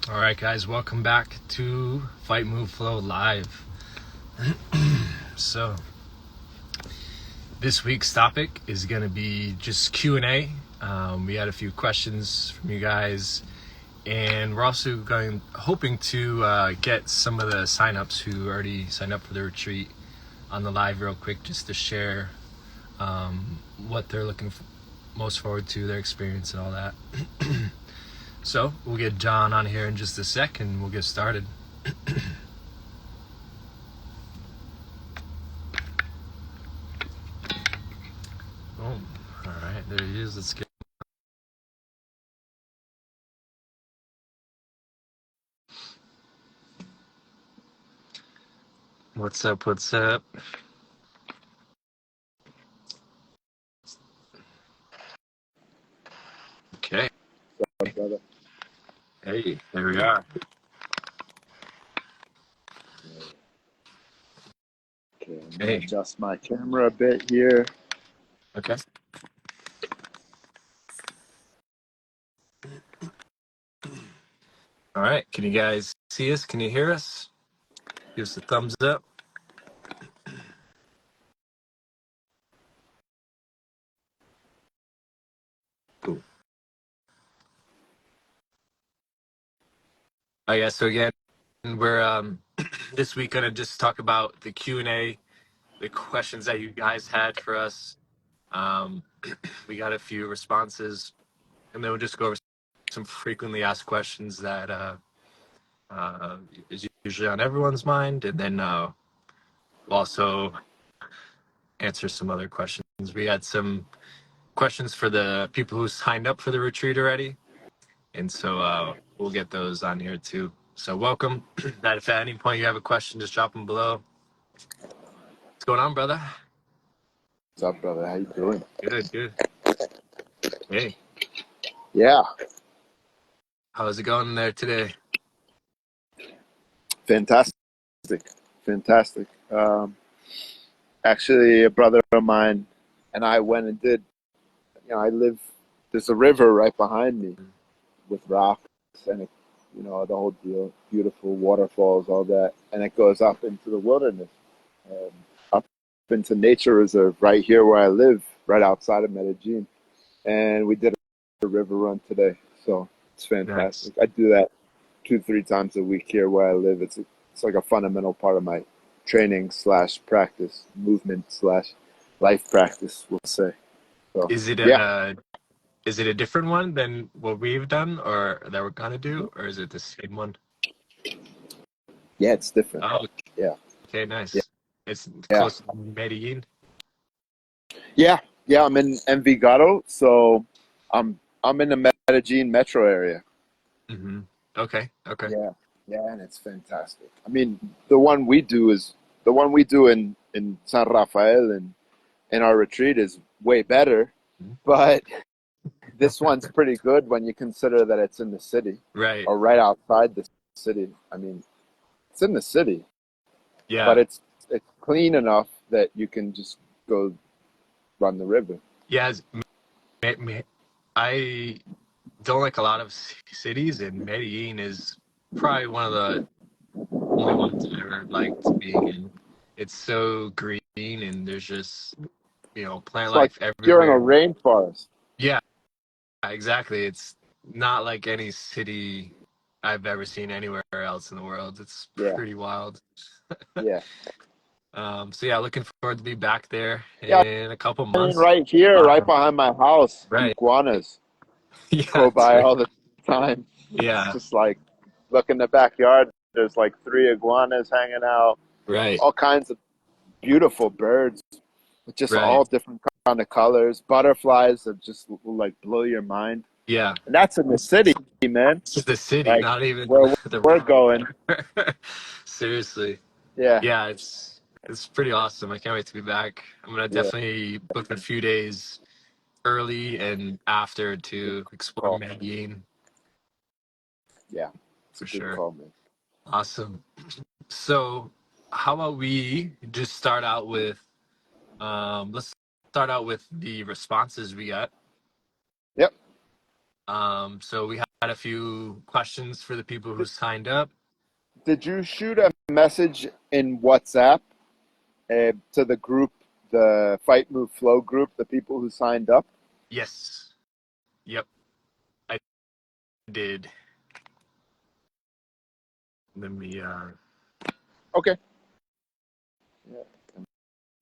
All right, guys, welcome back to Fight Move Flow Live. So, this week's topic is going to be just Q&A. We had a few questions from you guys, and we're also hoping to get some of the signups who already signed up for the retreat on the live real quick, just to share what they're looking most forward to, their experience and all that. So we'll get John on here in just a sec and we'll get started. Oh, all right, there he is. Let's get. What's up? What's up? Okay. What's up, brother? Hey, there we are. Okay, I'm gonna Hey. adjust my camera a bit here. Okay. All right. Can you guys see us? Can you hear us? Give us a thumbs up. Cool. Oh yeah. So again, we're this week gonna just talk about the Q&A, the questions that you guys had for us. We got a few responses, and then we'll just go over some frequently asked questions that is usually on everyone's mind, and then we'll also answer some other questions. We had some questions for the people who signed up for the retreat already, and so we'll get those on here too. So welcome. That if at any point you have a question, just drop them below. What's going on, brother? What's up, brother? How you doing? Good. Hey, Yeah, how's it going there today? fantastic. Actually, a brother of mine and I went and did. There's a river right behind me with rocks and the whole deal. Beautiful waterfalls, all that, and it goes up into the wilderness, up into nature reserve right here where I live, right outside of Medellin. And we did a river run today, so it's Nice. fantastic. I do that 2-3 times a week here where I live. It's like a fundamental part of my training slash practice, movement slash life practice, we'll say. So Is it yeah, a different one than what we've done or that we're gonna do, or is it the same one? yeah, it's different. Oh, Yeah, okay, yeah, nice. It's yeah, close to Medellin. yeah. I'm in Envigado, so I'm in the Medellin metro area. Mm-hmm. Okay. Yeah, yeah, and it's fantastic. I mean, the one we do in San Rafael and in our retreat is way better, but this one's pretty good when you consider that it's in the city Right. or right outside the city. I mean, it's in the city, but Yeah. it's clean enough that you can just go run the river. Yeah. I don't like a lot of cities, and Medellin is probably one of the only ones I ever liked being in. It's so green, and there's just plant It's like life you're in a everywhere. rainforest. Yeah, exactly. It's not like any city I've ever seen anywhere else in the world. It's Yeah, pretty wild. yeah, So yeah, looking forward to be back there yeah. in a couple I mean, months. right here, right Wow. behind my house, Right. iguanas Yeah. go by all the time. It's Yeah. just like look in the backyard. There's like 3 iguanas hanging out. Right. All kinds of beautiful birds, with just Right. all different kind of colors. Butterflies that just will like blow your mind. Yeah. And that's in the city, man. It's just the city, Like not even where the we're going. seriously. Yeah, Yeah, it's pretty awesome. I can't wait to be back. I'm gonna yeah, definitely book a few days early and after good to explore call. Medellin Yeah, it's a for good sure. call, man. Awesome. So how about we just start out with let's start out with the responses we got. Yep. So we had a few questions for the people who signed up. Did you shoot a message in WhatsApp to the group, the Fight Move Flow group, the people who signed up? Yes. Yep, I did. Let me Okay. Yeah,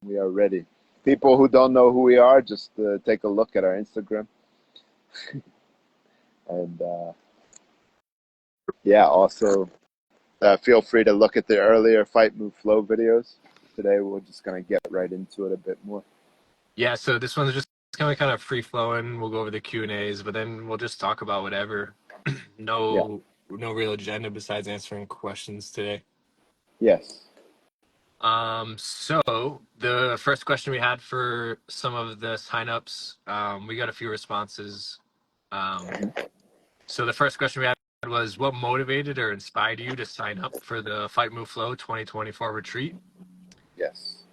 we are ready. People who don't know who we are, just take a look at our Instagram. And yeah, also feel free to look at the earlier Fight Move Flow videos. Today we're just going to get right into it a bit more. Yeah, so this one's just kind of free flowing. We'll go over the Q&As, but then we'll just talk about whatever. Yeah. No real agenda besides answering questions today. Yes. So the first question we had for some of the signups, we got a few responses. So the first question we had was, what motivated or inspired you to sign up for the Fight Move Flow 2024 retreat? Yes.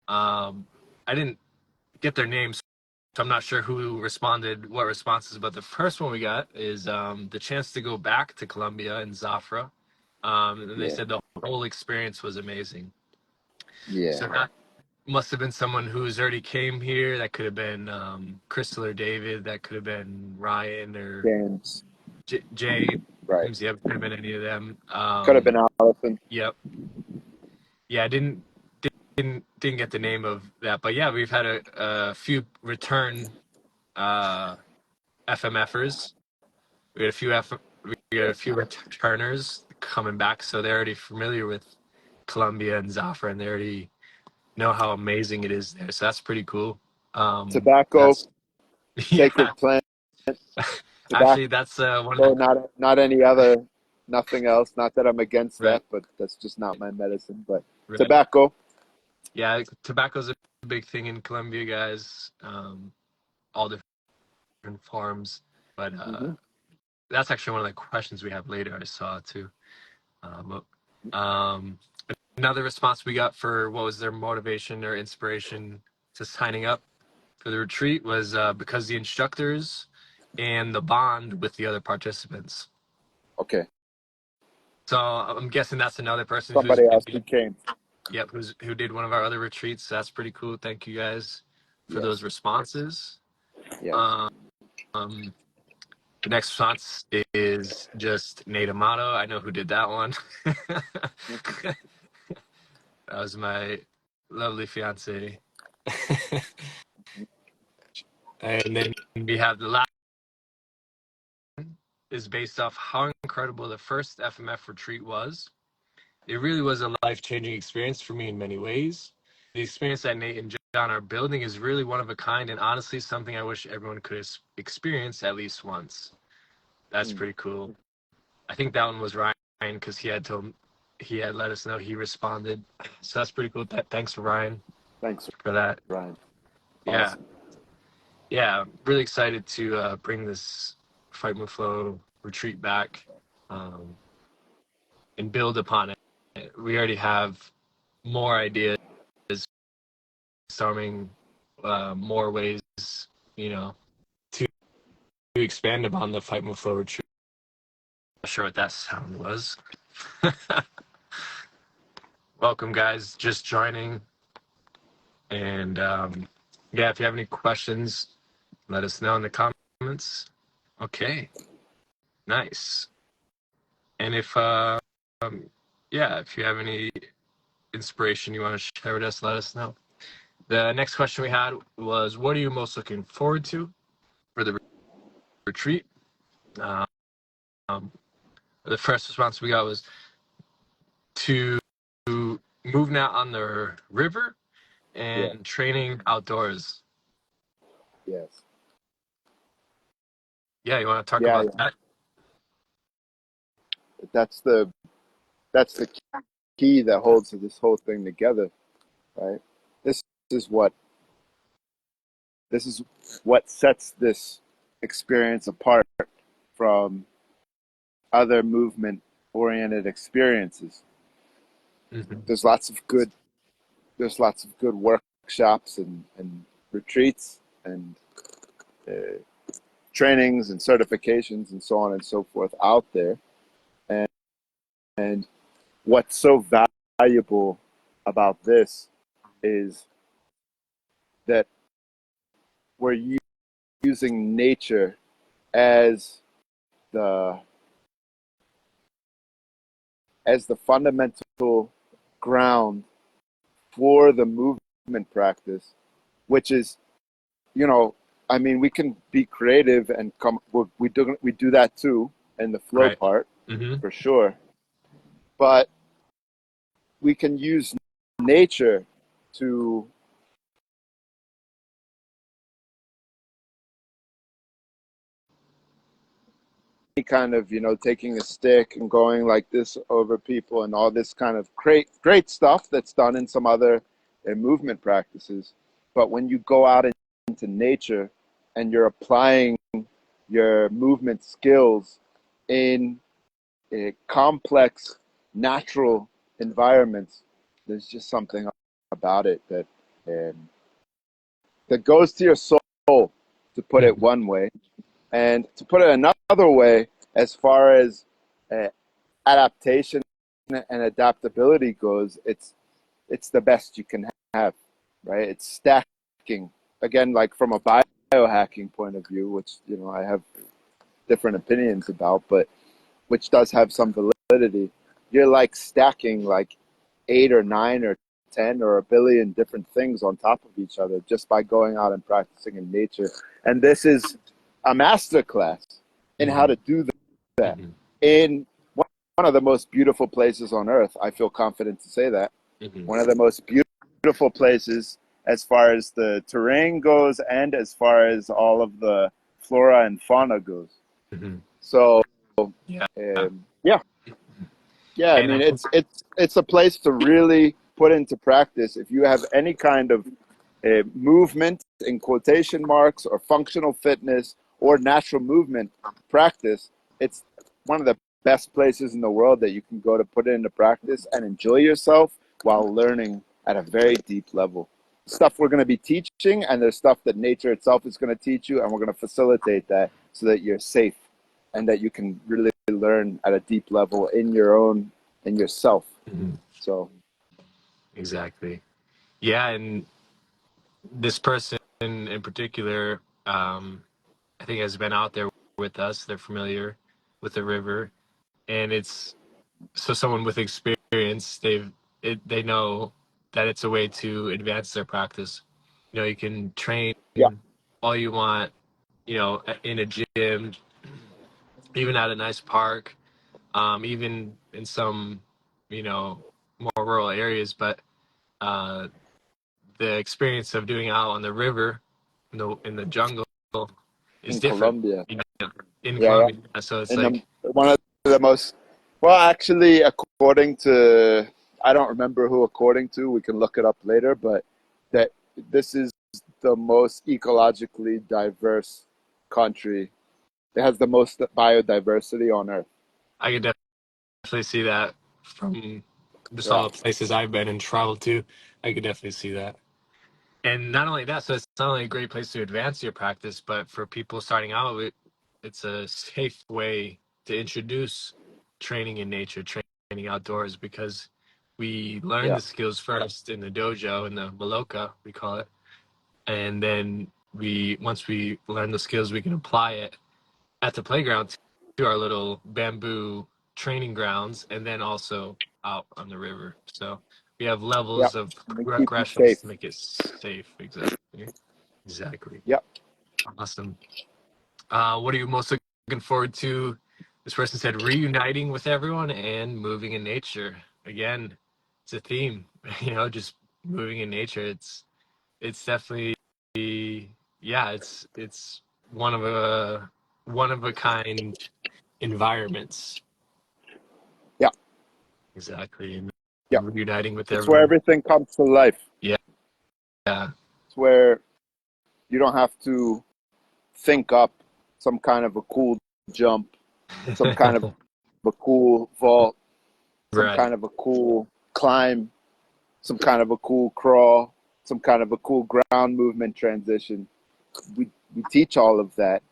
I didn't get their names, so I'm not sure who responded, what responses, but the first one we got is the chance to go back to Colombia and Zafra. And they Yeah. said the whole experience was amazing. Yeah. So that must have been someone who's already came here. That could have been Crystal or David. That could have been Ryan or James. James. Right. Yep, could have been any of them. Could have been Allison. Yep. Yeah, I didn't get the name of that, but yeah, we've had a few return uh, FMFers. We had a few we got a few returners coming back, so they're already familiar with Colombia and Zafra, and they already know how amazing it is there. So that's pretty cool. Tobacco, That's sacred yeah. plant. Actually, Tobacco, that's one of the not any other, nothing else. Not that I'm against right, that, but that's just not my medicine. But right. tobacco. Yeah, tobacco's a big thing in Colombia, guys. All different forms, but Hmm. that's actually one of the questions we have later. I saw too. Um, Another response we got for what was their motivation or inspiration to signing up for the retreat was because the instructors and the bond with the other participants. Okay. So I'm guessing that's another person who's Somebody else who maybe, came. yep, who did one of our other retreats. So that's pretty cool. Thank you guys for those Yes. responses. Yes. Um, the next response is just Nate Amado. I know who did that one. That was my lovely fiance. And then we have the last one is based off how incredible the first FMF retreat was. It really was a life-changing experience for me in many ways. The experience that Nate and John are building is really one of a kind, and honestly something I wish everyone could experience at least once. That's Mm. pretty cool. I think that one was Ryan because he had let us know he responded. So that's pretty cool. Thanks for Ryan Thanks, for that. Ryan. Yeah, Awesome. yeah, really excited to bring this Fight Move Flow retreat back um, and build upon it. We already have more ideas, storming more ways, you know, to expand upon the Fight Move Flow retreat. Not sure what that sound was. Welcome, guys, just joining. And yeah, if you have any questions, let us know in the comments. Okay, nice. And if yeah, if you have any inspiration you want to share with us, let us know. The next question we had was, what are you most looking forward to for the retreat? Um, the first response we got was to move now on the river Yeah. and training outdoors. Yes. Yeah, you want to talk Yeah. about Yeah. that? That's the that's the key that holds this whole thing together, right? This is what this is what sets this experience apart from other movement oriented experiences. Mm-hmm. There's lots of good workshops and retreats and uh, trainings and certifications and so on and so forth out there. And what's so valuable about this is that we're using nature as the fundamental ground for the movement practice, which is, I mean, we can be creative and we do that too in the flow Right. part, Mm-hmm. for sure. But we can use nature to any kind of, taking a stick and going like this over people and all this kind of great stuff that's done in some other movement practices. But when you go out into nature and you're applying your movement skills in complex natural environments, there's just something about it that goes to your soul, to put it one way. And to put it another way, as far as adaptation and adaptability goes, it's the best you can have, right? It's stacking. Again, like from a biohacking point of view, which, I have different opinions about, but which does have some validity. You're like stacking like 8 or 9 or 10 or a billion different things on top of each other just by going out and practicing in nature. And this is a masterclass in how to do that in one of the most beautiful places on earth. I feel confident to say that. One of the most beautiful places as far as the terrain goes and as far as all of the flora and fauna goes. So Yeah. Yeah, I And mean, it's a place to really put into practice. If you have any kind of movement in quotation marks or functional fitness or natural movement practice, it's one of the best places in the world that you can go to put it into practice and enjoy yourself while learning at a very deep level. Stuff we're going to be teaching, and there's stuff that nature itself is going to teach you, and we're going to facilitate that so that you're safe and that you can really learn at a deep level in yourself. So exactly. Yeah, and this person in particular, I think has been out there with us. They're familiar with the river, and it's so someone with experience. They know that it's a way to advance their practice. You can train yeah, all you want. In a gym, even at a nice park, even in some, more rural areas. But uh, the experience of doing it out on the river, in the jungle, is in different. Colombia. In Yeah, Colombia. So it's and like, one of the most, well, actually, according to, I don't remember who according to, we can look it up later, but that this is the most ecologically diverse country. It has the most biodiversity on earth. I could definitely see that from just Yeah, all the places I've been and traveled to. I could definitely see that. And not only that, so it's not only a great place to advance your practice, but for people starting out, it's a safe way to introduce training in nature, training outdoors, because we learn yeah, the skills first in the dojo, in the maloka, we call it. And then once we learn the skills, we can apply it at the playground to our little bamboo training grounds, and then also out on the river. So we have yeah. levels of And they keep you regressions safe. to make it safe. Exactly. Yep. Awesome. What are you most looking forward to? This person said reuniting with everyone and moving in nature. Again, it's a theme. Just moving in nature. It's definitely, yeah. It's one of a kind environments. Yeah, Exactly. And yeah. reuniting with It's where everyone. everything comes to life. Yeah. Yeah. It's where you don't have to think up some kind of a cool jump, some kind of a cool vault, some Right. kind of a cool climb, some kind of a cool crawl, some kind of a cool ground movement transition. We teach all of that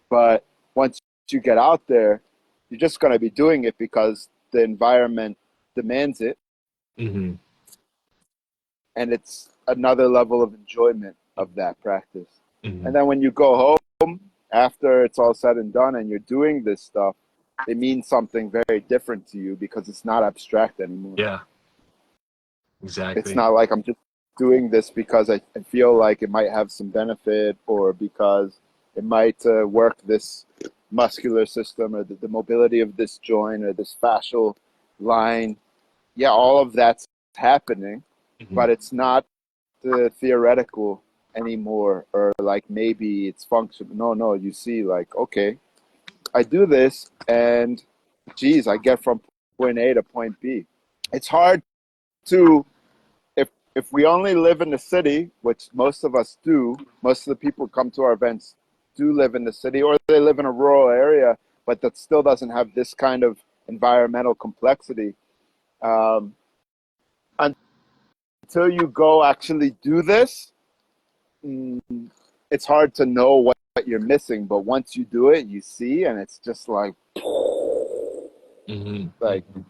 But once you get out there, you're just going to be doing it because the environment demands it, Mm-hmm. and it's another level of enjoyment of that practice. Mm-hmm. And then when you go home after it's all said and done and you're doing this stuff, it means something very different to you because it's not abstract anymore. Yeah, It's exactly. not like I'm just doing this because I feel like it might have some benefit or because it might work this muscular system or the mobility of this joint or this fascial line. Yeah, all of that's happening, Mm-hmm. but it's not theoretical anymore or like maybe it's functional. No, you see, like, okay, I do this and geez, I get from point A to point B. It's hard to if we only live in the city, which most of us do, most of the people who come to our events do live in the city, or they live in a rural area, but that still doesn't have this kind of environmental complexity. Um, until you go actually do this, mm, it's hard to know what you're missing. But once you do it, you see, and it's just Mm-hmm. like Mm-hmm.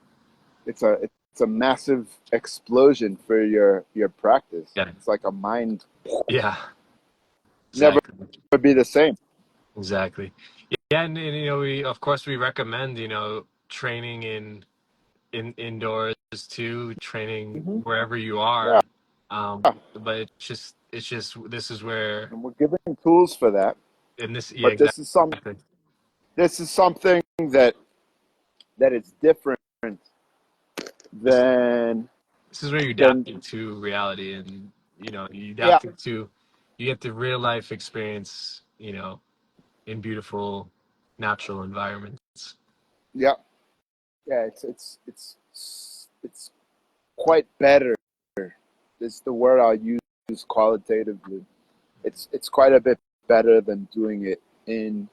it's a massive explosion for your practice. Yeah, It's like a mind yeah, never exactly. be the same. Exactly. Yeah, and we of course we recommend training in indoors too, training Mm-hmm. wherever you Yeah, are. But it's just this is where and we're giving tools for that. in this yeah But exactly. this is something that is different This than this is where you than adapt it to reality, and you yeah, adapt it to you get the real life experience, in beautiful natural environments. yeah, yeah. It's quite better. Is the word I'll use qualitatively. It's quite a bit better than doing it in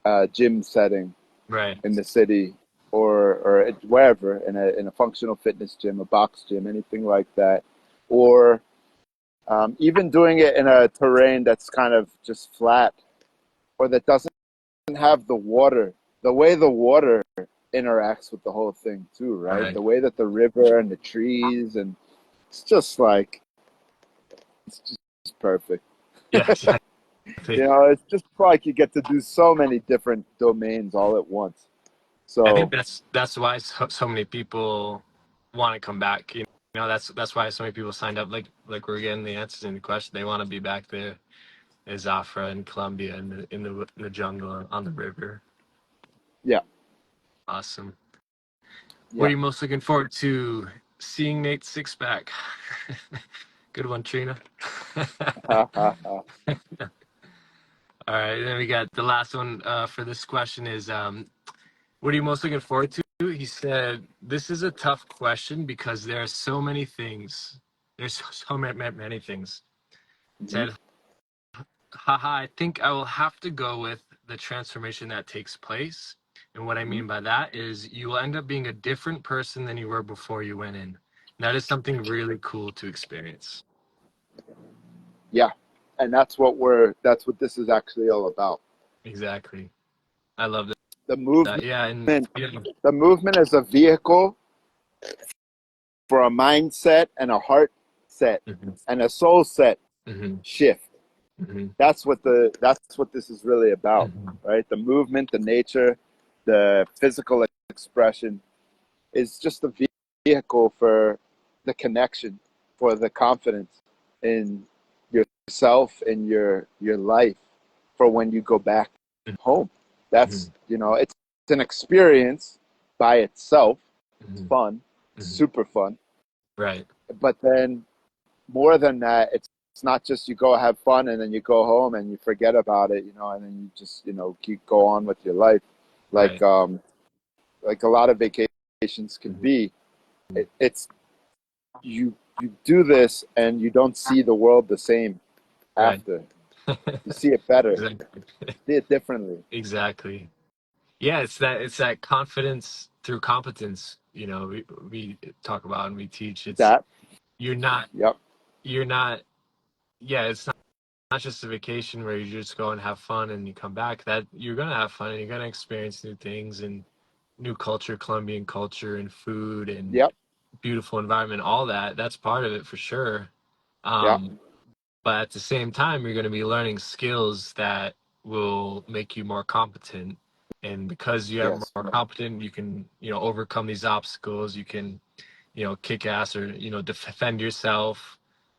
a gym setting Right. in the city or wherever in a functional fitness gym, a box gym, anything like that, or even doing it in a terrain that's kind of just flat or that doesn't have the water, the way the water interacts with the whole thing too, right? Right. The way that the river and the trees and it's just like it's just perfect. Yeah, exactly. It's just like you get to do so many different domains all at once. I think So that's why so many people want to come back. That's why so many people signed up. Like we're getting the answers in the question. They want to be back there in Zafra in Colombia in the jungle on the river. yeah, Awesome. What yeah. are you most looking forward to seeing Nate's six pack? Good one, Trina. All right, then we got the last one for this question is what are you most looking forward to? He said, this is a tough question because there are so many things. There's so many things. Mhm. Said, haha, I think I will have to go with the transformation that takes place. And what I Mhm. mean by that is you will end up being a different person than you were before you went in. And that is something really cool to experience. Yeah, and that's what this is actually all about. Exactly. I love The that. movement, Yeah. And yeah. the movement is a vehicle for a mindset and a heart set Hmm. and a soul set Hmm. shift. Hmm. That's what this is really about, Hmm. right? The movement, the nature, the physical expression is just a vehicle for the connection, for the confidence in yourself and your life for when you go back home. Hmm. That's it's an experience by itself. It's Hmm. fun, Hmm. super fun. Right. But then more than that, it's not just you go have fun and then you go home and you forget about it, and then you just keep go on with your life, like Right. like a lot of vacations can Hmm. be. It's you do this and you don't see the world the same Right. after. You see it better, Exactly. see it differently. Exactly. Yeah, it's that confidence through competence. We talk about and we teach. It's That you're not yep. you're not. Yeah, it's not just a vacation where you just go and have fun and you come back. That you're gonna have fun and you're gonna experience new things and new culture, Colombian culture and food and Yep. beautiful environment. All that, that's part of it for sure. Yeah. But at the same time, you're going to be learning skills that will make you more competent. And because you have Yes. more competent, you can, overcome these obstacles. You can, kick ass or, defend yourself.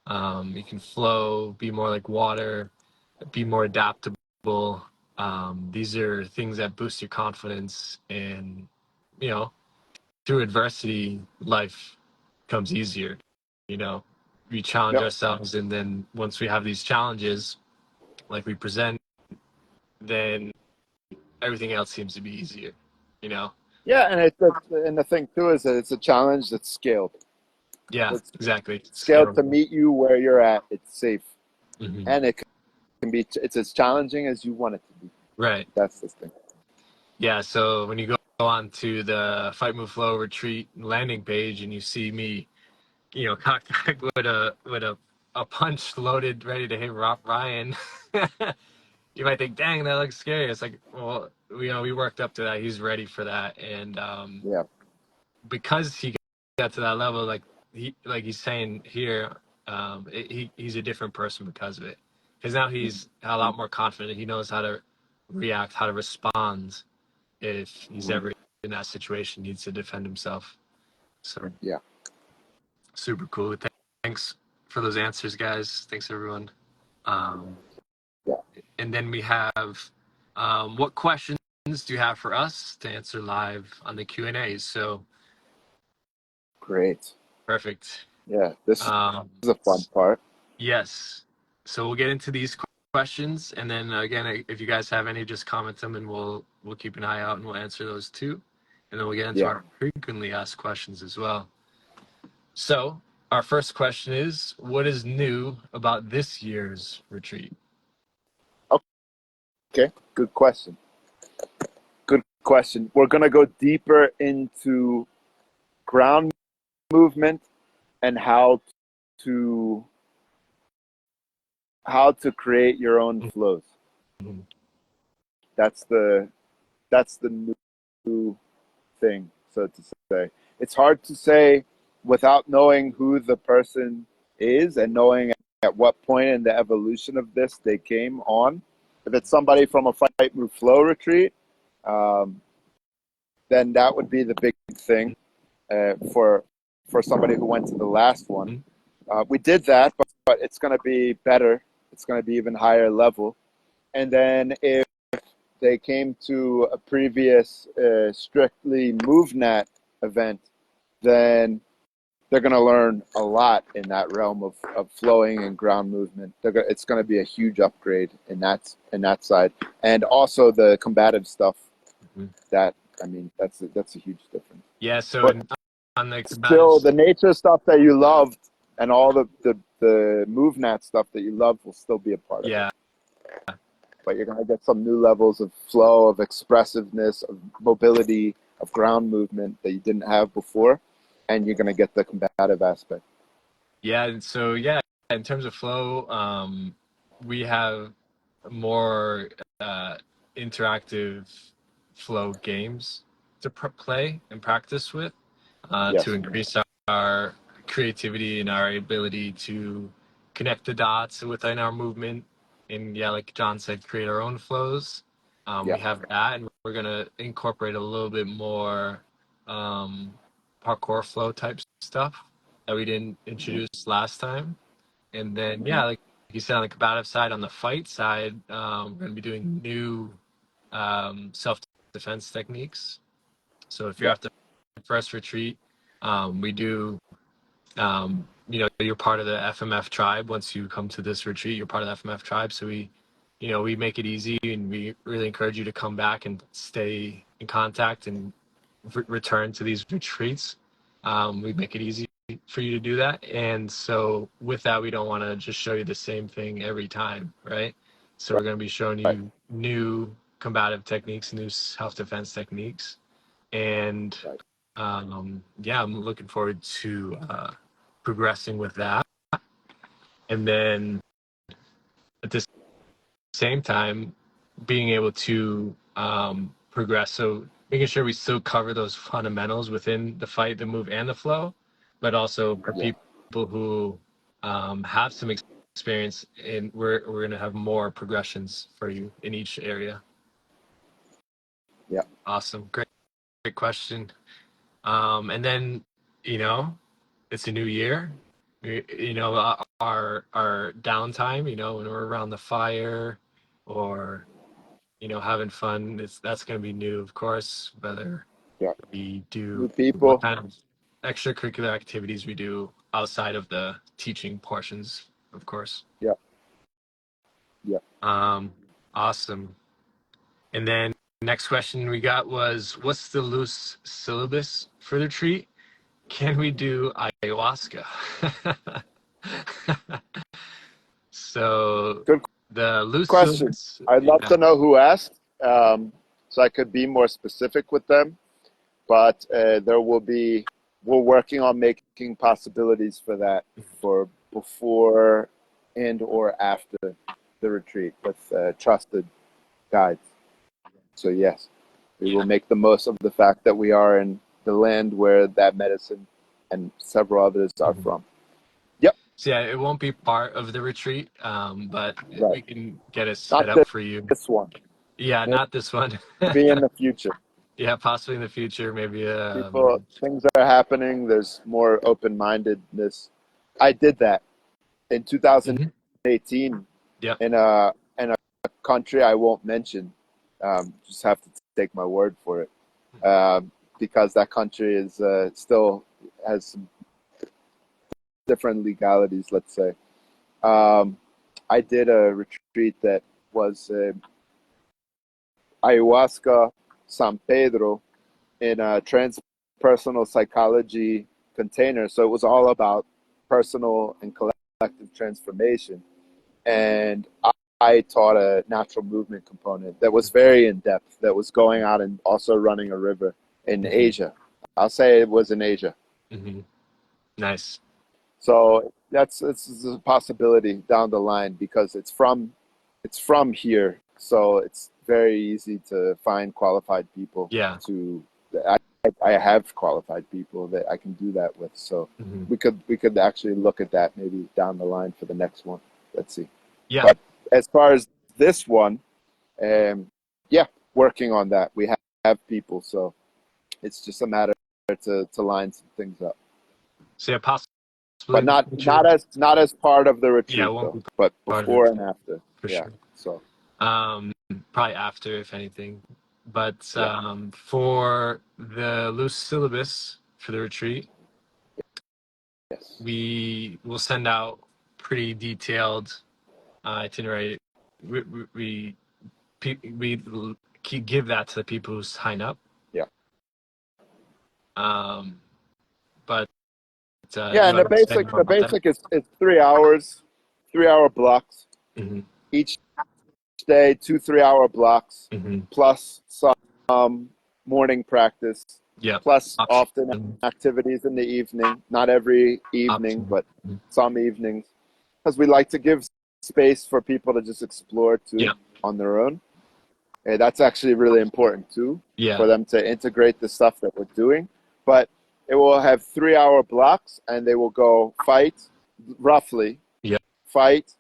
You can flow, be more like water, be more adaptable. These are things that boost your confidence. And, you know, through adversity, life becomes easier. You know, we challenge Yep. ourselves, and then once we have these challenges, like we present, then everything else seems to be easier. You know? Yeah, and the thing too is that it's a challenge that's scaled. Yeah, It's exactly. scaled Scale. to meet you where you're at. It's safe, Hmm. and it can be. It's as challenging as you want it to be. Right. That's the thing. Yeah. So when you go on to the Fight Move Flow Retreat landing page, and you see me, cocked back with a punch loaded, ready to hit Ryan. You might think, "Dang, that looks scary." It's like, well, we worked up to that. He's ready for that, and Yeah. because he got to that level, like he's saying here, he's a different person because of it. Because now he's a lot more confident. He knows how to react, how to respond if he's Mhm. ever in that situation, needs to defend himself. So Yeah. super cool. Thanks for those answers, guys. Thanks everyone. Um, Yeah. and then we have, what questions do you have for us to answer live on the Q&As? So Great. perfect. Yeah. This Um, is a fun part. yes. So we'll get into these questions, and then again, if you guys have any, just comment them, and we'll keep an eye out, and we'll answer those too. And then we'll get into Yeah. our frequently asked questions as well. So our first question is, what is new about this year's retreat? Okay. Good question. Good question. We're gonna go deeper into ground movement and to how to create your own flows. Mhm. That's the new thing, so to say. It's hard to say without knowing who the person is and knowing at what point in the evolution of this they came on. If it's somebody from a fight move flow retreat, um, then that would be the big thing for somebody who went to the last one. We did that, but it's going to be better. It's going to be even higher level. And then if they came to a previous strictly MoveNet event, then they're going to learn a lot in that realm of flowing and ground movement. It's going to be a huge upgrade in that side, and also the combative stuff. Mhm. That I mean, that's a huge difference. Yeah. So But on the still, combative, the nature stuff that you loved and all the MoveNet stuff that you love will still be a part of it. yeah, But you're going to get some new levels of flow, of expressiveness, of mobility, of ground movement that you didn't have before, and you're going to get the combative aspect. yeah. And so yeah, in terms of flow, we have more interactive flow games to play and practice with, to Yes. increase our creativity and our ability to connect the dots within our movement. And yeah, like John said, create our own flows. Yeah. We have that, and we're gonna incorporate a little bit more parkour flow type stuff that we didn't Mm-hmm. introduce last time. And then Mm-hmm. yeah, like you said, on the combative side, on the fight side, we're gonna be doing new self-defense techniques. So if you're Yeah. after the first retreat, we do, you're part of the FMF tribe. Once you come to this retreat, you're part of the FMF tribe. So we make it easy, and we really encourage you to come back and stay in contact and return to these retreats. We make it easy for you to do that. And so with that, we don't want to just show you the same thing every time, right? So we're Right. going to be showing Right. you new combative techniques, new self-defense techniques. And Right. yeah, I'm looking forward to progressing with that. And then at this same time being able to progress. So making sure we still cover those fundamentals within the fight, the move, and the flow, but also for Yeah. people who have some experience, and we're gonna have more progressions for you in each area. Yeah. Awesome, great question. And then it's a new year. Our downtime, when we're around the fire or having fun, that's going to be new, of course, whether Yeah. we do New what people. kind of extracurricular activities we do outside of the teaching portions, of course. Yeah. Yeah. Awesome. And then next question we got was, what's the loose syllabus for the retreat? Can we do ayahuasca? So Good the loose question. syllabus, I'd love yeah. to know who asked, so I could be more specific with them. But we're working on making possibilities for that for before and or after the retreat with trusted guides. So yes, we will Yeah. make the most of the fact that we are in the land where that medicine and several others are Mhm. from. Yep, So yeah, it won't be part of the retreat, but right. we can get it set Not up for you. this one. Yeah, not this one. Maybe in the future. Yeah, possibly in the future, maybe. Things are happening. There's more open-mindedness. I did that in Mhm. 2018 Yep. in a country I won't mention. Just have to take my word for it, because that country is still has some different legalities. Let's say I did a retreat that was ayahuasca San Pedro in a transpersonal psychology container. So it was all about personal and collective transformation. And I taught a natural movement component that was very in depth, that was going out and also running a river in Hmm. Asia. I'll say it was in Asia. Hmm. Nice. So this is a possibility down the line because it's from here. So it's very easy to find qualified people Yeah. to I, I have qualified people that I can do that with. So Hmm. we could actually look at that maybe down the line for the next one. Let's see. Yeah. But as far as this one, yeah, working on that. We have people, so it's just a matter to line some things up. So yeah, possibly But in the not future. not as not as part of the Yeah, it retreat won't though. be But part of the before and retreat after, for yeah. sure. So Um, Probably after, if anything. But yeah, for the loose syllabus for the retreat, yes, we will send out pretty detailed itinerary. We give that to the people who sign up. yeah, Um, but yeah. you And the understand basic more the about that? basic is 3 hours, 3 hour blocks Hmm. each day, 2 3 hour blocks, Hmm. plus some morning practice, Yep. plus often Option. activities in the evening. Not every evening, Option. but Mhm. some evenings, because we like to give space for people to just explore too Yeah. on their own. And that's actually really important too, Yeah. for them to integrate the stuff that we're doing. But it will have 3 hour blocks, and they will go fight, roughly Yeah. fight,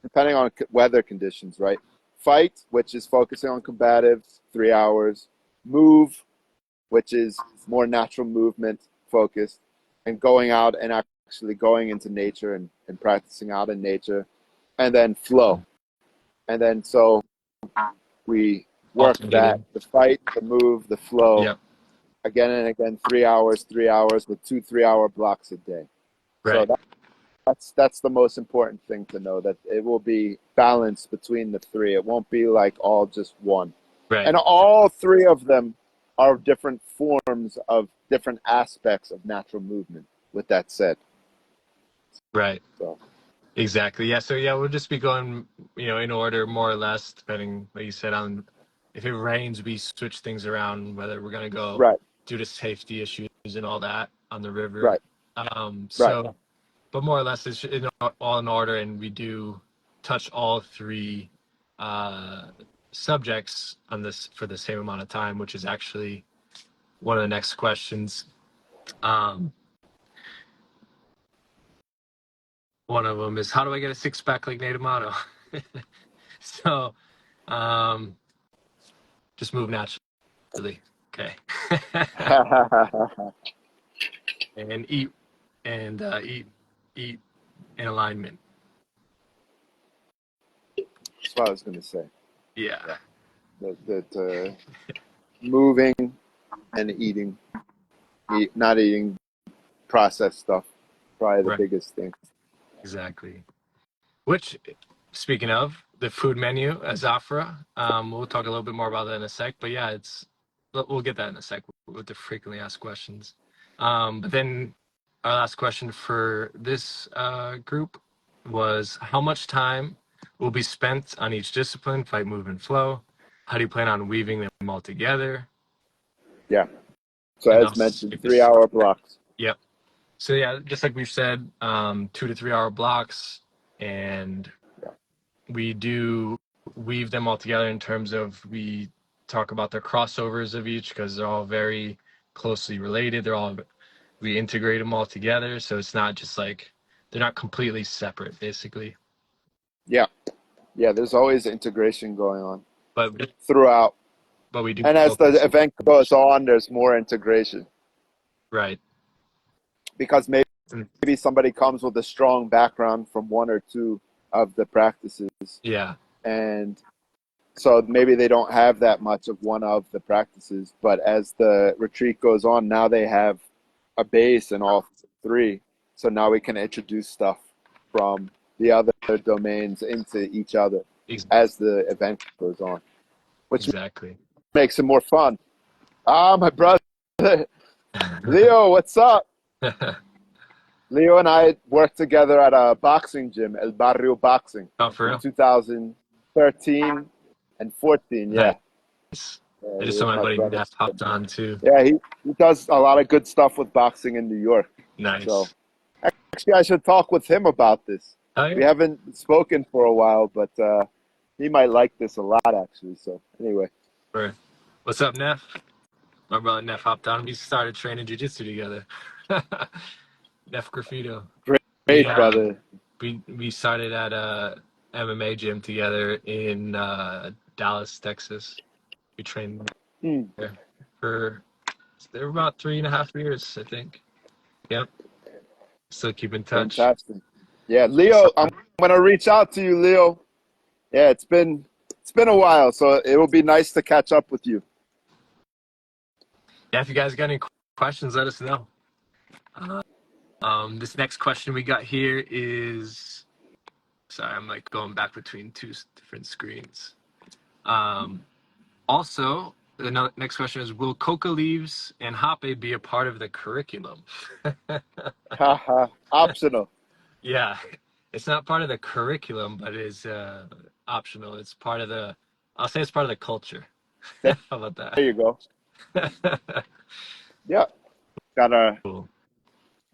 depending on weather conditions, right? Fight, which is focusing on combatives, 3 hours. Move, which is more natural movement focused, and going out and actually going into nature and practicing out in nature. And then flow. And then so we work that, Alternating. the fight, the move, the flow, Yep. again and again, 3 hours, 3 hours with 2 3 hour blocks a day. So Right. that's the most important thing to know, that it will be balanced between the three. It won't be like all just one. Right. And all three of them are different forms of different aspects of natural movement, with that said. Right. So Exactly. Yeah. So yeah, we'll just be going, in order more or less, depending, like you said, on if it rains, we switch things around, whether we're gonna go right, due to safety issues and all that on the river. right, right. But more or less, it's all in order, and we do touch all three. subjects on this for the same amount of time, which is actually one of the next questions. One of them is, how do I get a six-pack like Nate Amado? So, just move naturally. Okay. And eat and eat in alignment. That's what I was going to say. Yeah. That moving and eating, not eating processed stuff, probably the Right. biggest thing. Exactly. Which, speaking of the food menu as Afra, we'll talk a little bit more about that in a sec. But yeah, we'll get that in a sec with the frequently asked questions. But then our last question for this group was, how much time will be spent on each discipline, fight, move, and flow? How do you plan on weaving them all together? Yeah. So And as I'll mentioned, skip this. 3-hour blocks. Yep. So yeah, just like we've said, 2 to 3 hour blocks, and we do weave them all together in terms of we talk about the crossovers of each because they're all very closely related. We integrate them all together, so it's not just like they're not completely separate, basically. Yeah. Yeah, there's always integration going on But throughout. we do And as the focus. event goes on, there's more integration Right. because maybe somebody comes with a strong background from one or two of the practices. Yeah. And so maybe they don't have that much of one of the practices. But as the retreat goes on, now they have a base in all three. So now we can introduce stuff from the other domains into each other as the event goes on, which Exactly. makes it more fun. My brother, Leo, what's up? Leo and I worked together at a boxing gym, El Barrio Boxing, Oh, for in real? 2013 and 14. Yeah. Nice. Yeah, I he just saw was my my buddy brother. Neff hopped on too. Yeah, he does a lot of good stuff with boxing in New York. Nice. So actually, I should talk with him about this. Oh, yeah. We haven't spoken for a while, but he might like this a lot, actually. So anyway. Right. What's up, Neff? My brother Neff hopped on. We started training jiu-jitsu together. Neff Graffito. Great, brother. We started at a MMA gym together in Dallas, Texas. We trained there for about 3.5 years, I think. Yep. Still keep in touch. Fantastic. Yeah, Leo, I'm gonna reach out to you, Leo. Yeah, it's been a while, so it will be nice to catch up with you. Yeah, if you guys got any questions, let us know. This next question we got here is, sorry, I'm like going back between two different screens. Also, the next question is, will coca leaves and hape be a part of the curriculum? Haha, optional. Yeah, it's not part of the curriculum, but it is optional. It's part of I'll say it's part of the culture. How about There you go. that? Yeah, got a Cool.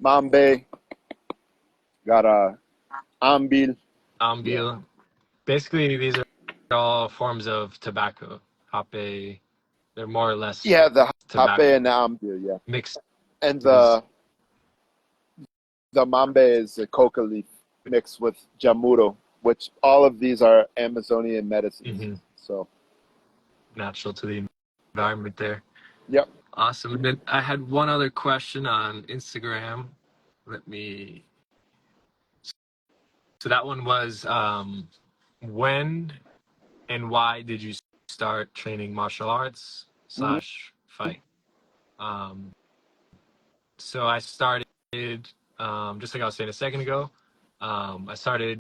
mambe, got a ambil. Ambil. Yeah. Basically, these are all forms of tobacco. Hape, they're more or less Yeah, the tobacco hape and the ambil, yeah. mixed. And Because, the mambe is a coca leaf mixed with jamuro, which all of these are Amazonian medicines. So natural to the environment there. yep. Awesome. And then I had one other question on Instagram. So that one was, when and why did you start training martial arts Mm-hmm. / fight? So I started, just like I was saying a second ago, I started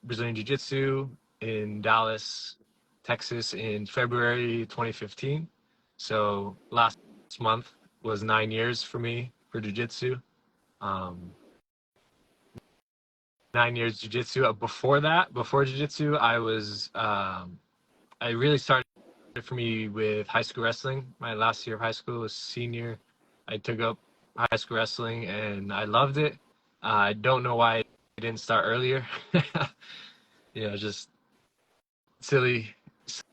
Brazilian Jiu-Jitsu in Dallas, Texas in February 2015. So last month was 9 years for me for Jiu-Jitsu. 9 years Jiu-Jitsu. Before Jiu-Jitsu, I really started for me with high school wrestling. My last year of high school was senior. I took up high school wrestling and I loved it. I don't know why I didn't start earlier. Just silly,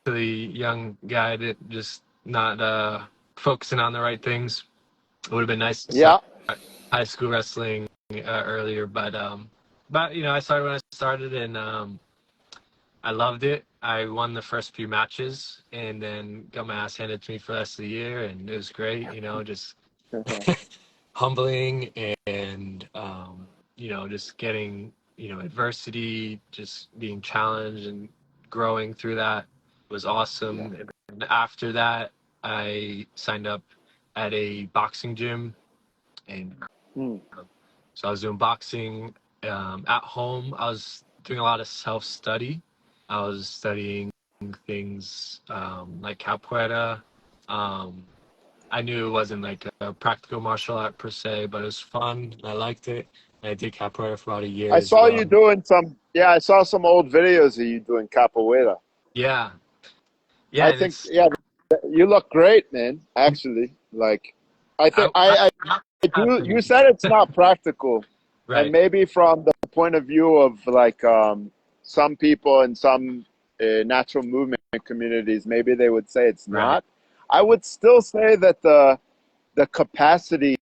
silly young guy that just not focusing on the right things. It would have been nice to Yeah. start high school wrestling earlier, but you know, I started when I started, and I loved it. I won the first few matches, and then got my ass handed to me for the rest of the year, and it was great. You know, just humbling, and you know, just getting, you know, adversity, just being challenged and growing through that was Yeah. awesome. And after that, I signed up at a boxing gym, and Mm. so I was doing boxing at home. I was doing a lot of self study. I was studying things like capoeira. Um, I knew it wasn't like a practical martial art per se, but it was fun. I liked it. And I did capoeira for about a year I as saw you well. doing some. Yeah, I saw some old videos of you doing capoeira. Yeah, yeah, I and think, it's yeah, you look great, man. Actually, like, I think I not do. for You me, said it's not practical, and right? maybe from the point of view of like some people in some natural movement communities, maybe they would say it's Right. not. I would still say that the capacity,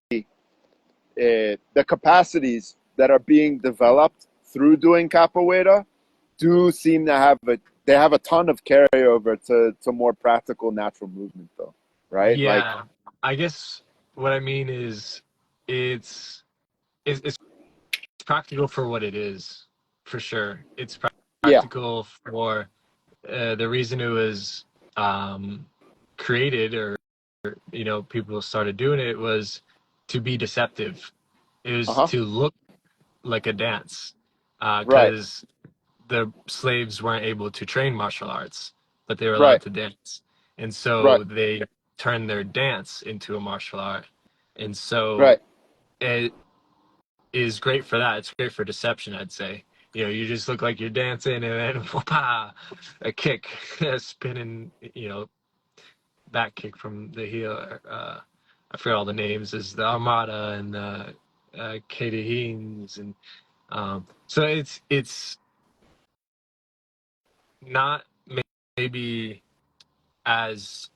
the capacities that are being developed through doing capoeira do seem to have a they have a ton of carryover to more practical natural movement though, right? Like, Yeah, I guess what I mean is it's it's practical for what it is, for sure. It's yeah, practical for the reason it was um, created, or you know, people started doing it, was to be deceptive. It was uh-huh, to look like a dance, right, because the slaves weren't able to train martial arts, but they were allowed right, to dance, and right, so they turned their dance into a martial art, and so right. it is great for that. It's great for deception, I'd say. You know, you just look like you're dancing, and then whoopah, a kick, a spinning, you know, back kick from the heel. I forget all the names. Is the Armada and the Katie Haynes, and so it's not maybe as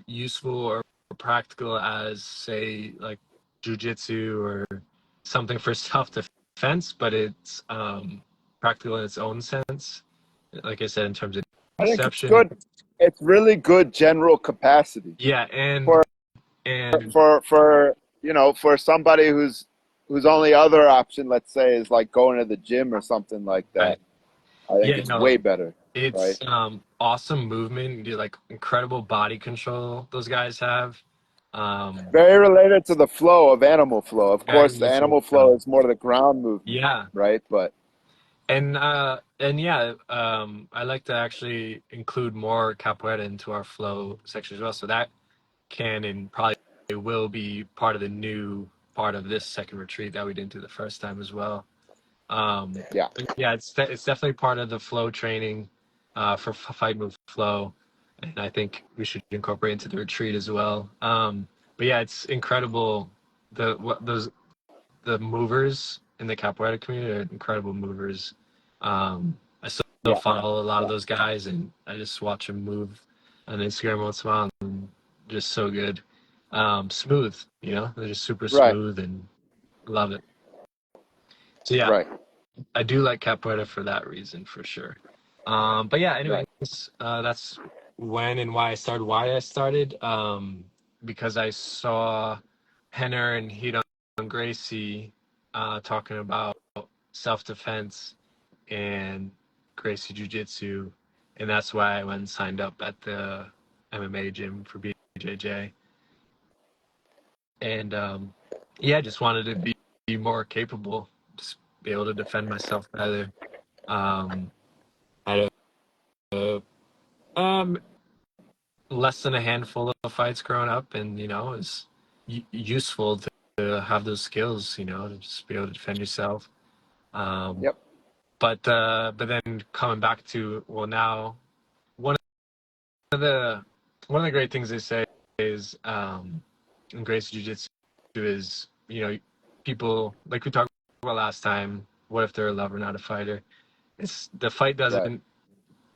useful or practical as, say, like jujitsu or something for self defense, but it's practical in its own sense. Like I said, in terms of I think it's deception. good. It's really good general capacity Yeah, for and for for somebody whose only other option, let's say, is like going to the gym or something like right. that. I think Yeah, it's no, way better, right? it's awesome movement. You like incredible body control those guys have. Um, Very related to the flow of animal flow. Of very course, the much. animal flow is more the ground movement, Yeah, right? But and yeah, I like to actually include more capoeira into our flow section as well. So that can and probably will be part of the new part of this second retreat that we didn't do the first time as well. yeah, But yeah, it's definitely part of the flow training for fight move flow, and I think we should incorporate into the retreat as well. But yeah, it's incredible the movers in the capoeira community are incredible movers. I still yeah, follow a lot of those guys, and I just watch them move on Instagram once in a while, and just so good. Smooth, you know, they're just super right, smooth, and love it. So yeah, right, I do like capoeira for that reason, for sure. But yeah, anyways, right. that's when and why I started. Why I started, because I saw Henner and Hidon Gracie talking about self-defense and Gracie Jiu-Jitsu, and that's why I went and signed up at the MMA gym for BJJ. And yeah, I just wanted to be more capable, just be able to defend myself better. I had um, less than a handful of fights growing up, and you know, it's useful to have those skills, you know, to just be able to defend yourself. Um, Yep. but then coming back to, well, now one of the one of the great things they say is in Gracie Jiu-Jitsu is, you know, people like we talked about last time. What if they're a lover, not a fighter? It's the fight Right. doesn't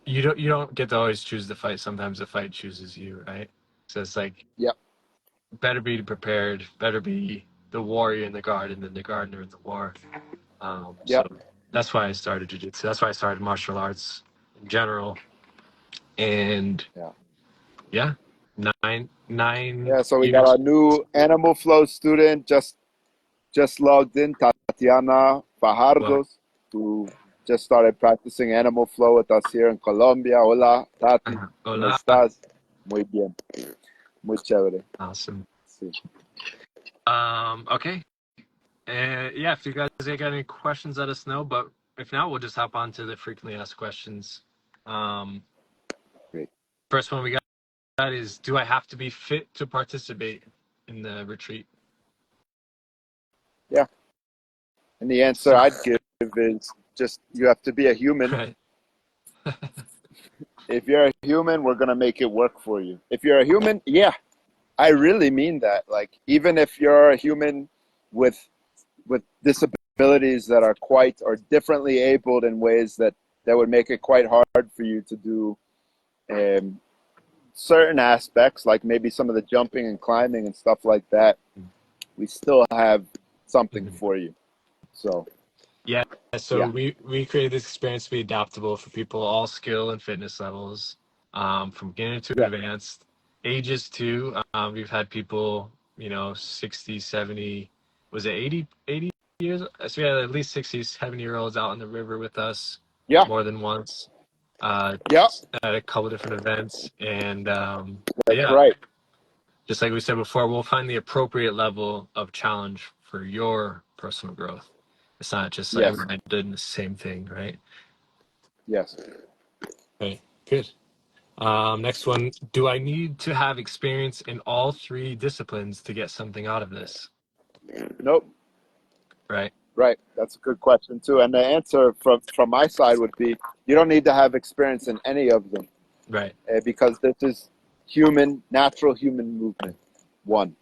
you don't get to always choose the fight. Sometimes the fight chooses you, right? So it's like Yep. better be prepared, better be the warrior in the garden than the gardener in the war. So Yep. that's why I started jiu-jitsu. That's why I started martial arts in general. And Yeah. yeah, nine Yeah. So we got years. our new Animal Flow student just logged in, Tatiana Well, Fajardos, who just started practicing Animal Flow with us here in Colombia. Hola, Tati. ¿Cómo hola. estás? Muy bien. Muy chévere. Awesome. Sí. Okay. And yeah, if you guys got any questions, let us know. But if not, we'll just hop on to the frequently asked questions. Um, Great. First one we got is, do I have to be fit to participate in the retreat? Yeah. And the answer So, I'd give is just you have to be a human. right. If you're a human, we're going to make it work for you. If you're a human, yeah, I really mean that. Like, even if you're a human with disabilities that are quite or differently abled in ways that would make it quite hard for you to do certain aspects, like maybe some of the jumping and climbing and stuff like that, we still have something Mhm. for you. So, Yeah. So yeah, we created this experience to be adaptable for people all skill and fitness levels, from beginner to yeah, advanced, ages too. We've had people, 60, 70, was it 80 years? So we had at least 60, 70-year-olds out on the river with us yeah, more than once, uh, yeah, at a couple different events. And that's yeah, right. just like we said before, we'll find the appropriate level of challenge for your personal growth. It's not just like Yes, everybody doing the same thing, right? yes. Right. Good. Next one. Do I need to have experience in all three disciplines to get something out of this? Nope. Right. Right. That's a good question too. And the answer from my side would be you don't need to have experience in any of them Right. because this is natural human movement. One.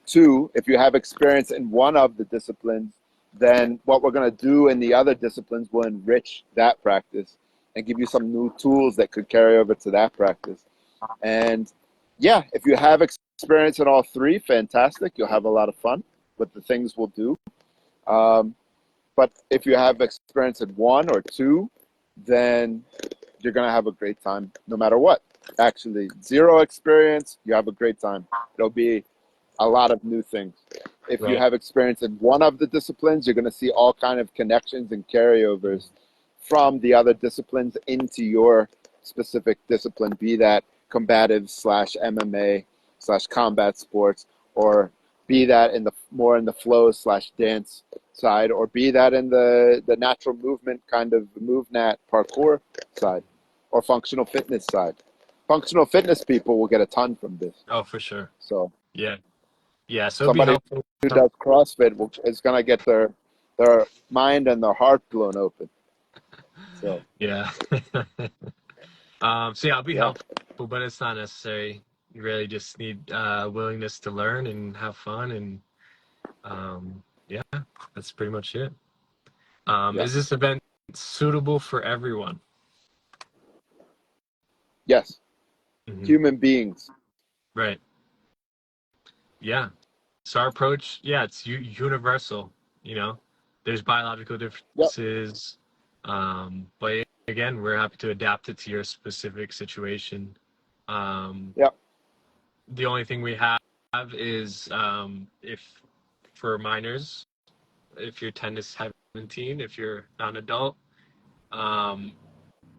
Two, if you have experience in one of the disciplines, then what we're going to do in the other disciplines will enrich that practice and give you some new tools that could carry over to that practice. And yeah, if you have experience in all three, fantastic. You'll have a lot of fun with the things we'll do. Um, but if you have experience in one or two, then you're going to have a great time no matter what. Actually, zero experience, you have a great time. It'll be a lot of new things. If you Right. have experience in one of the disciplines, you're going to see all kind of connections and carryovers from the other disciplines into your specific discipline, be that combative slash MMA slash combat sports, or be that in the more in the flow slash dance side, or be that in the natural movement kind of MoveNat parkour side, or functional fitness side. Functional fitness people will get a ton from this. Oh, for sure. So Yeah. Yeah. So it'd be somebody helpful. who does CrossFit is going to get their mind and their heart blown open. So Yeah. So yeah, it'll be yeah, helpful, but it's not necessary. You really just need willingness to learn and have fun, and yeah, that's pretty much it. yeah, Is this event suitable for everyone? yes, Hmm. human beings. Right. Yeah. So our approach, yeah, it's universal. You know, there's biological Yep, differences, but again, we're happy to adapt it to your specific situation. Um, yep, the only thing we have is, if for minors, if you're 10 to 17, if you're not an adult, um,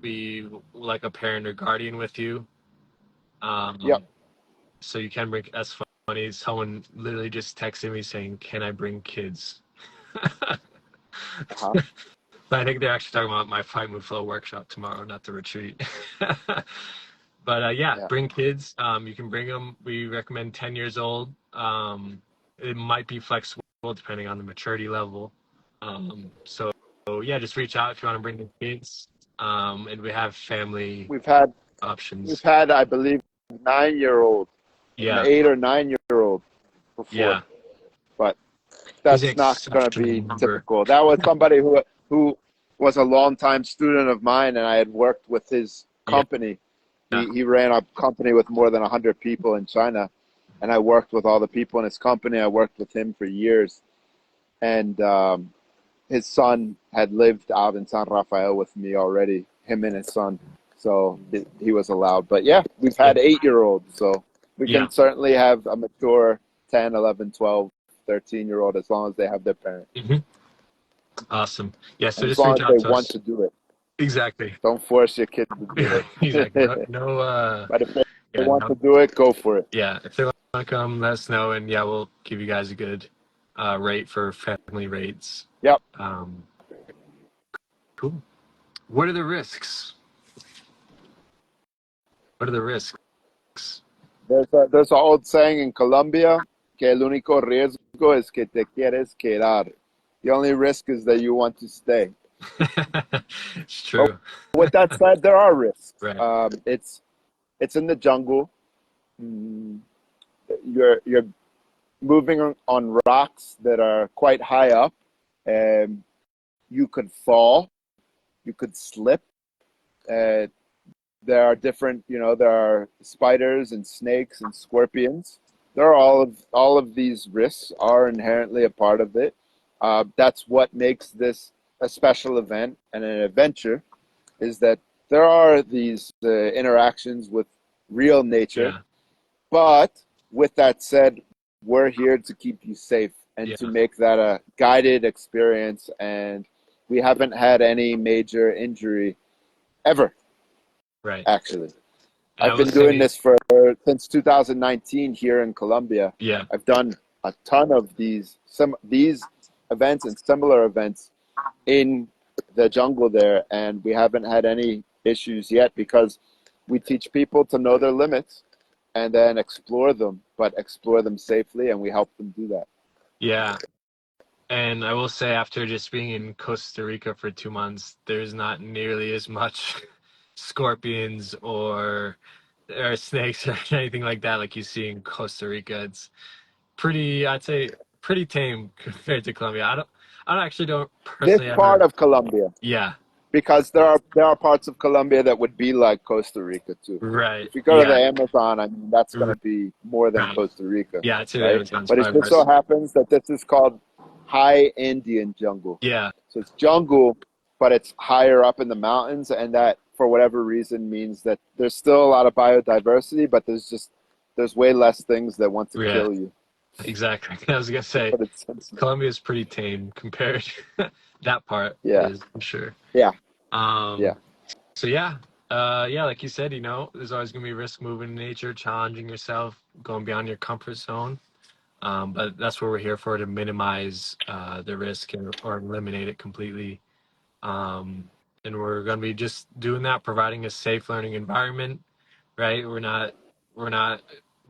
we like a parent or guardian with you. yep. Um, so you can bring. That's funny. Someone literally just texted me saying, "Can I bring kids?" Uh-huh. But I think they're actually talking about my Fight Move Flow workshop tomorrow, not the retreat. But yeah, Yeah. bring kids. You can bring them. We recommend 10 years old. It might be flexible depending on the maturity level. So yeah, just reach out if you want to bring the kids. And we have family We've had we've options. had I believe 9-year-old, an Yeah, 8 or 9-year-old before, yeah. but It's an that's not going to exceptional be number. typical. That was somebody who was a longtime student of mine, and I had worked with his company. Yeah. He ran a company with more than 100 people in China, and I worked with all the people in his company. I worked with him for years, and his son had lived out in San Rafael with me already, him and his son. So he was allowed. But yeah, we've had 8-year-olds, so we can certainly have a mature 10, 11, 12, 13-year-old as long as they have their parent. Mm-hmm. Awesome. Yeah, so And as just long reach as they out to want us. to do it. Exactly. Don't force your kid to do it. Exactly. No, But if they want no. to do it, go for it. Yeah, if they want to come, let us know, and yeah, we'll give you guys a good rate for family rates. Yep. Cool. What are the risks? What are the risks? There's an old saying in Colombia, que el único riesgo es que te quieres quedar. The only risk is that you want to stay. It's true. But with that said, there are risks. Right. It's in the jungle. You're moving on rocks that are quite high up, and you could fall, you could slip. There are different, there are spiders and snakes and scorpions. There are all of these risks are inherently a part of it. That's what makes this a special event and an adventure, is that there are these interactions with real nature. Yeah. But with that said, we're here to keep you safe and to make that a guided experience. And we haven't had any major injury ever. Right. Actually, And I've been doing this since 2019 here in Colombia. Yeah. I've done a ton of these events and similar events in the jungle there, and we haven't had any issues yet because we teach people to know their limits and then explore them, but explore them safely, and we help them do that. Yeah. And I will say, after just being in Costa Rica for 2 months, there's not nearly as much scorpions or snakes or anything like that like you see in Costa Rica. It's I'd say, pretty tame compared to Colombia. I actually don't This personally part ever. of Colombia, Yeah. because there are parts of Colombia that would be like Costa Rica too. Right. If you go to the Yeah. Amazon, I mean, that's going to be more than Costa Rica, Yeah, I'd say the right? Amazon's But it probably just so worse. happens that this is called high Indian jungle. Yeah. So it's jungle, but it's higher up in the mountains, and that, for whatever reason, means that there's still a lot of biodiversity, but there's way less things that want to kill you. Exactly. I was gonna say Colombia is pretty tame compared. That part is for sure. Yeah. So yeah, like you said, there's always gonna be risk moving in nature, challenging yourself, going beyond your comfort zone. But that's what we're here for, to minimize the risk or eliminate it completely. And we're gonna be just doing that, providing a safe learning environment. Right? We're not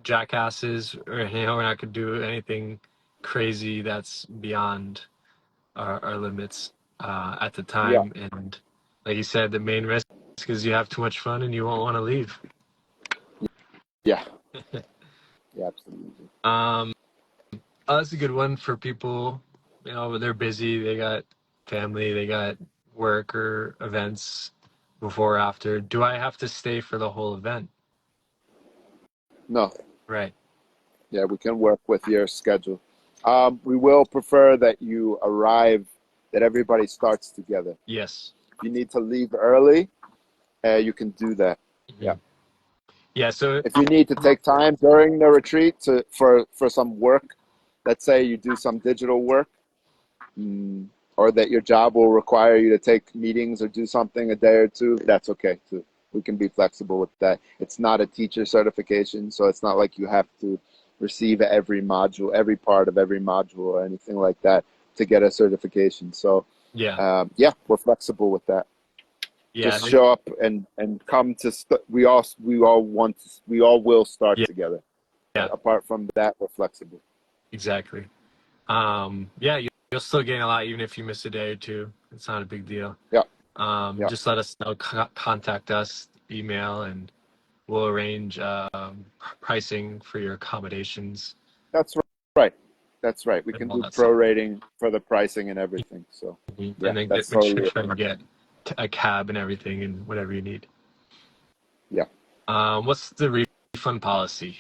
jackasses, or we're not gonna do anything crazy that's beyond our limits at the time. And like you said, the main risk is you have too much fun and you won't want to leave. Yeah. Absolutely. That's a good one for people. They're busy. They got family. They got work or events before or after. Do I have to stay for the whole event? No. Right. Yeah, we can work with your schedule. We will prefer that you arrive, that everybody starts together. Yes. If you need to leave early, you can do that. Mm-hmm. Yeah. Yeah. So if you need to take time during the retreat for some work, let's say you do some digital work, or that your job will require you to take meetings or do something a day or two, that's okay too. We can be flexible with that. It's not a teacher certification, so it's not like you have to receive every part of every module or anything like that to get a certification. So we're flexible with that. Just show up and come to. We all will start together. Yeah. Apart from that, we're flexible. Exactly. You'll still gain a lot even if you miss a day or two. It's not a big deal. Yeah. Just let us know. Contact us, email, and we'll arrange pricing for your accommodations. That's right. That's right. We and can all do that stuff. prorating for the pricing and everything. So yeah, And then that's make sure totally you get a cab and everything and whatever you need. yeah. What's the refund policy?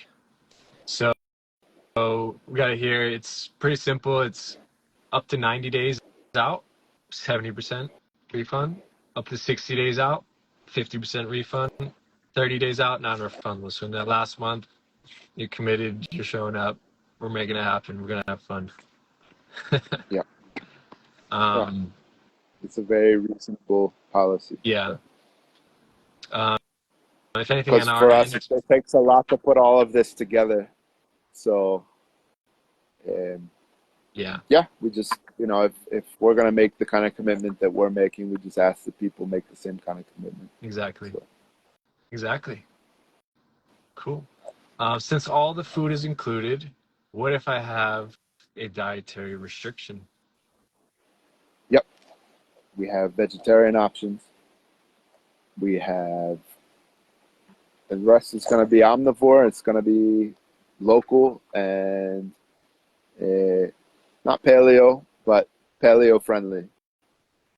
So we got it here. It's pretty simple. It's up to 90 days out, 70% refund. Up to 60 days out, 50% refund. 30 days out, non-refundable. So in that last month, you're committed, you're showing up, we're making it happen, we're gonna have fun. Yeah. Yeah. um, It's a very reasonable policy for yeah. sure. Um, if anything Because on our for us, end, it takes a lot to put all of this together. So um, yeah, yeah, we just, if we're going to make the kind of commitment that we're making, we just ask the people make the same kind of commitment. exactly, So, exactly. Cool. Since all the food is included, what if I have a dietary restriction? yep, we have vegetarian options. We have, the rest is going to be omnivore. It's going to be local and not paleo, but paleo friendly.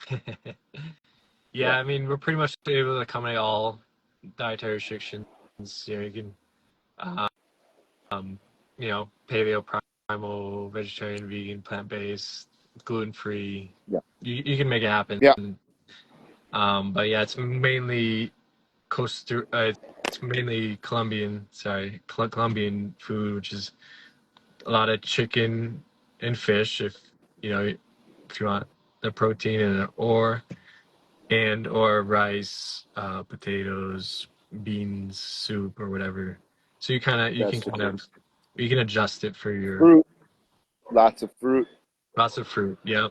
Yeah, Yeah, I mean, we're pretty much able to accommodate all dietary restrictions. You know, you can, um, paleo, primal, vegetarian, vegan, plant-based, gluten-free. yeah, You can make it happen. yeah. But yeah, it's mainly it's mainly Colombian, sorry, Colombian food, which is a lot of chicken and fish. If you want the protein or rice, potatoes, beans, soup, or whatever. So Vegetables, you can adjust it for your fruit, lots of fruit. lots of fruit. Yeah,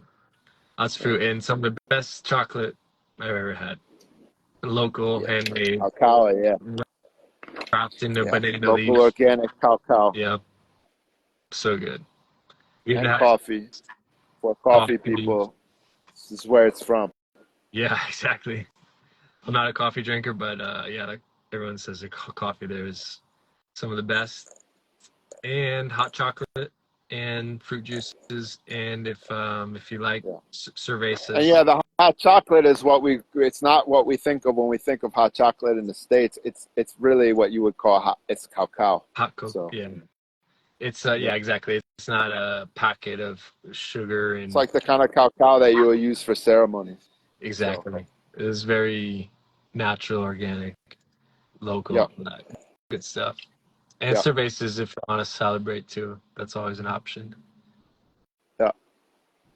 lots of Yeah, fruit and some of the best chocolate I've ever had. Local, yeah. handmade, Cacao, yeah, wrapped in a yeah. banana Local leaf. organic cacao Yeah, so good. We even and had coffee. For coffee coffee. people, this is where it's from. Yeah, exactly. I'm not a coffee drinker, but yeah, like everyone says the coffee there is some of the best. And hot chocolate and fruit juices, and if you like Yeah. And cervezas. yeah, the hot chocolate is it's not what we think of when we think of hot chocolate in the States. It's really what you would call it's cacao. Hot coke. So, Yeah, it's yeah. yeah, exactly. It's not a packet of sugar It's and like the kind of cacao that you will use for ceremonies. So, exactly. It is very natural, organic, yeah, local, that good stuff. And yeah, cervezas if you want to celebrate too. That's always an option. yeah.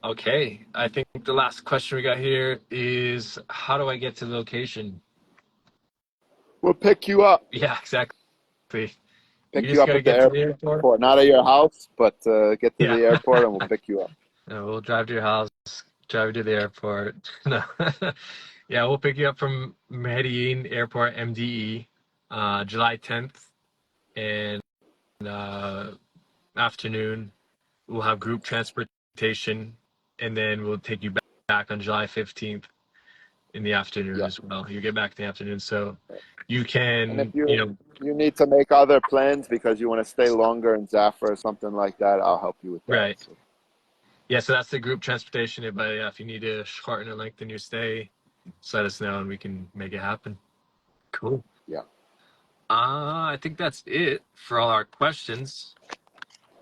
Okay, I think the last question we got here is how do I get to the location? We'll pick you up. Yeah, exactly. You Pick you just up gotta at the get to the airport. airport. Not at your house, but get to Yeah. the airport and we'll pick you up. We'll drive to your house, drive you to the airport. No. Yeah, we'll pick you up from Medellin Airport, MDE, July 10th, and uh, afternoon. We'll have group transportation, and then we'll take you back on July 15th in the afternoon Yeah. as well. You get back in the afternoon, so you And if can, you need to make other plans because you want to stay longer in Zafra or something like that, I'll help you with that. right. So, Yeah, so that's the group transportation. But yeah, if you need to shorten or lengthen your stay, just let us know and we can make it happen. Cool. yeah. I think that's it for all our questions.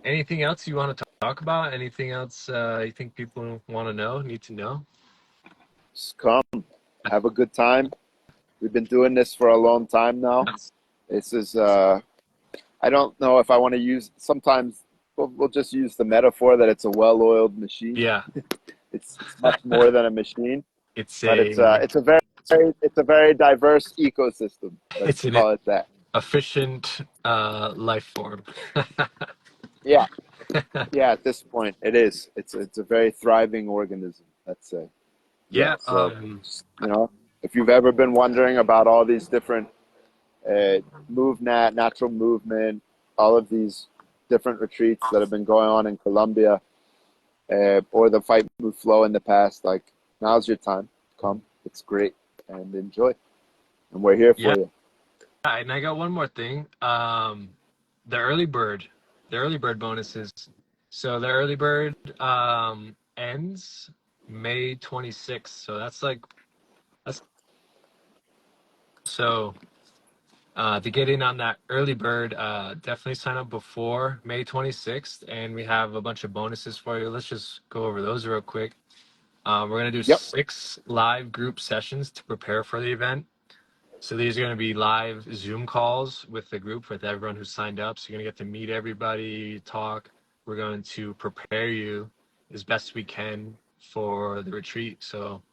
Anything else you want to talk about? Anything else you think people want to know, need to know? Just come, have a good time. We've been doing this for a long time now. Yes. This is, I don't know if I want to use, sometimes we'll just use the metaphor that it's a well-oiled machine. Yeah. It's much more than a machine, It's but a it's a very diverse ecosystem. it's Let's an call it that. efficient life form. Yeah, yeah. At this point, it is. It's a very thriving organism. Let's say. Yeah. Yeah, So, if you've ever been wondering about all these different natural movement, all of these different retreats that have been going on in Colombia, or the fight, move, flow in the past, like now's your time. Come, it's great, and enjoy. And we're here yeah. for you. And I got one more thing. The early bird bonuses. So the early bird ends May 26th. So that's so to get in on that early bird, definitely sign up before May 26th, and we have a bunch of bonuses for you. Let's just go over those real quick. We're gonna do Yep. 6 live group sessions to prepare for the event. So these are going to be live Zoom calls with the group, with everyone who's signed up. So you're going to get to meet everybody, talk. We're going to prepare you as best we can for the retreat. So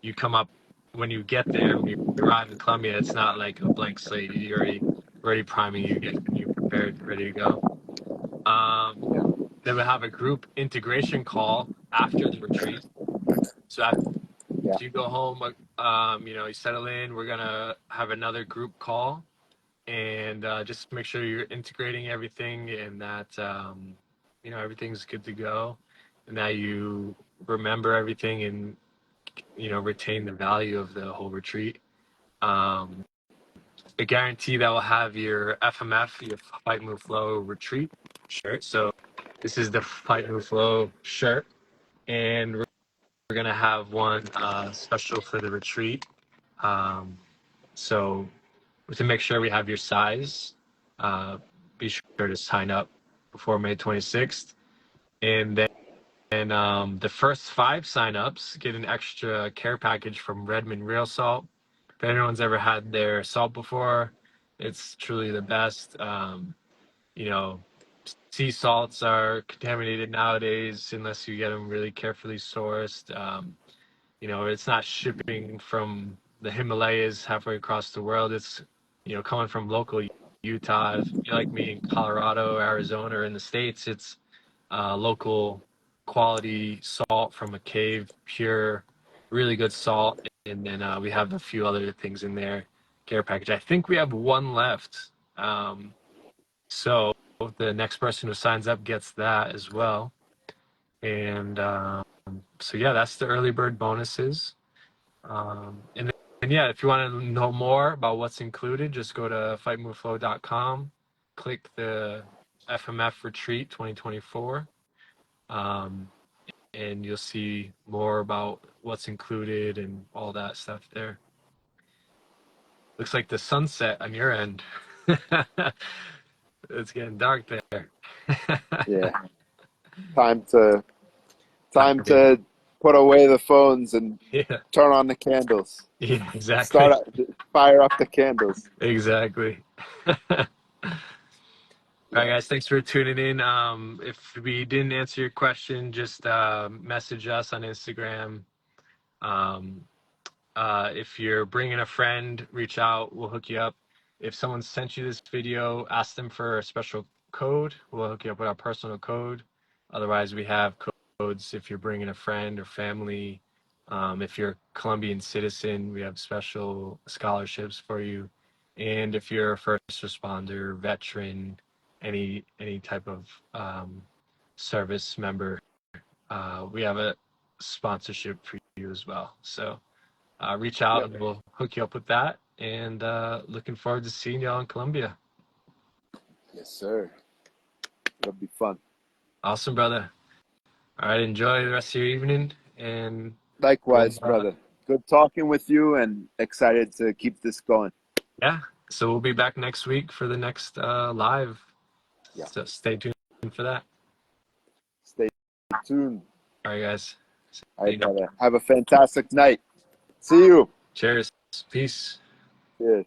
you come up when you get there, when you arrive in Colombia, it's not like a blank slate. We're already priming you, getting you prepared, ready to go. Then we'll have a group integration call after the retreat. So after Yeah. you go home, you settle in, we're going to have another group call and just make sure you're integrating everything and that everything's good to go and that you remember everything and retain the value of the whole retreat. A guarantee that will have your FMF, your Fight Move Flow retreat shirt. So this is the Fight Move Flow shirt, and we're gonna have one special for the retreat. So to make sure we have your size, be sure to sign up before May 26th. And then the first 5 signups get an extra care package from Redmond Real Salt. If anyone's ever had their salt before, it's truly the best. Sea salts are contaminated nowadays unless you get them really carefully sourced. It's not shipping from the Himalayas halfway across the world. It's, coming from local Utah. If you're like me in Colorado, Arizona, or in the States, it's local quality salt from a cave, pure, really good salt. And then we have a few other things in there, care package. I think we have one left. So the next person who signs up gets that as well. And so, yeah, that's the early bird bonuses. And yeah, if you want to know more about what's included, just go to fightmoveflow.com, click the FMF Retreat 2024, and you'll see more about what's included and all that stuff there. Looks like the sunset on your end. It's getting dark there. Yeah. Time to put away the phones and Yeah, turn on the candles. yeah, exactly. Fire up the candles. Exactly. All right, guys, thanks for tuning in. If we didn't answer your question, just message us on Instagram. Um, if you're bringing a friend, reach out. We'll hook you up. If someone sent you this video, ask them for a special code. We'll hook you up with our personal code. Otherwise, we have codes if you're bringing a friend or family. If you're a Colombian citizen, we have special scholarships for you. And if you're a first responder, veteran, any type of service member, we have a sponsorship for you as well. So reach out and we'll hook you up with that. And looking forward to seeing y'all in Colombia. Yes, sir. It'll be fun. Awesome, brother. All right, enjoy the rest of your evening. And Likewise, brother. Good talking with you and excited to keep this going. yeah, so we'll be back next week for the next live. Yeah. So stay tuned for that. Stay tuned. All right, guys. All right, brother. Have a fantastic night. See you. Cheers. Peace. Cheers.